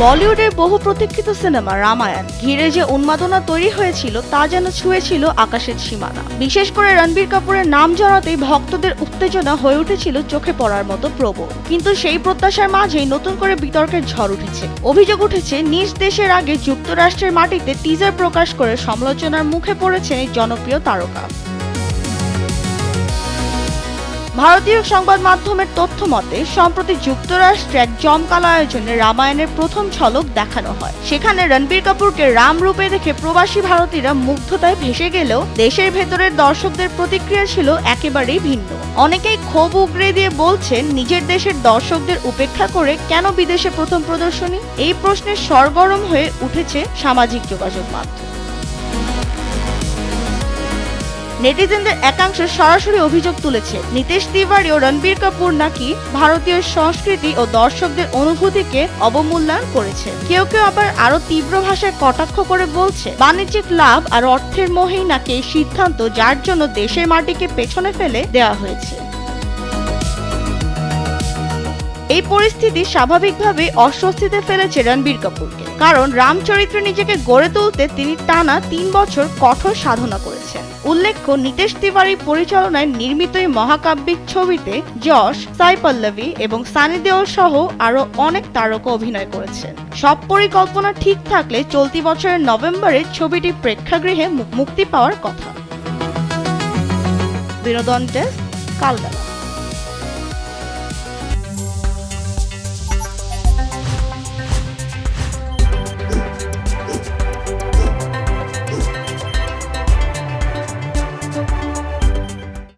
বলিউডের বহু প্রতীক্ষিত সিনেমা রামায়ণ ঘিরে যে উন্মাদনা তৈরি হয়েছিল তা যেন ছুঁয়েছিল আকাশের সীমানা। বিশেষ করে রণবীর কাপুরের নাম জড়াতেই ভক্তদের উত্তেজনা হয়ে উঠেছিল চোখে পড়ার মতো প্রবল। কিন্তু সেই প্রত্যাশার মাঝেই নতুন করে বিতর্কের ঝড় উঠেছে। অভিযোগ উঠেছে নিজ দেশের আগে যুক্তরাষ্ট্রের মাটিতে টিজার প্রকাশ করে সমালোচনার মুখে পড়েছেন এই জনপ্রিয় তারকা। ভারতীয় সংবাদ মাধ্যমের তথ্য মতে সম্প্রতি যুক্তরাষ্ট্রে এক জমকালো আয়োজনে রামায়ণের প্রথম ঝলক দেখানো হয়। সেখানে রণবীর কাপুরকে রাম রূপে দেখে প্রবাসী ভারতীয়রা মুগ্ধতায় ভেসে গেলেও দেশের ভেতরের দর্শকদের প্রতিক্রিয়া ছিল একেবারেই ভিন্ন। অনেকেই ক্ষোভ উগরে দিয়ে বলছেন নিজের দেশের দর্শকদের উপেক্ষা করে কেন বিদেশে প্রথম প্রদর্শনী। এই প্রশ্নে সরগরম হয়ে উঠেছে সামাজিক যোগাযোগ মাধ্যম। নেটিজেনদের একাংশ সরাসরি অভিযোগ তুলেছে নিতেশ তিওয়ারি ও রণবীর কাপুর নাকি ভারতীয় সংস্কৃতি ও দর্শকদের অনুভূতিকে অবমূল্যায়ন করেছে। কেউ কেউ আবার আরো তীব্র ভাষায় কটাক্ষ করে বলছে বাণিজ্যিক লাভ আর অর্থের মোহেই নাকি এই সিদ্ধান্ত, যার জন্য দেশের মাটিকে পেছনে ফেলে দেওয়া হয়েছে। এই পরিস্থিতি স্বাভাবিকভাবে অস্বস্তিতে ফেলেছে রণবীর কাপুরকে, কারণ রামচরিত্রে নিজেকে গড়ে তুলতে তিনি টানা ৩ বছর কঠোর সাধনা করেছেন। উল্লেখ্য, নিতেশ তিওয়ারি পরিচালনায় নির্মিত এই মহাকাব্যিক ছবিতে যশ, সাই পল্লবী এবং সানি দেওল সহ আরো অনেক তারকা অভিনয় করেছেন। সব পরিকল্পনা ঠিক থাকলে চলতি বছরের নভেম্বরে ছবিটি প্রেক্ষাগৃহে মুক্তি পাওয়ার কথা। বিনোদন ডেস্ক, কালবেলা।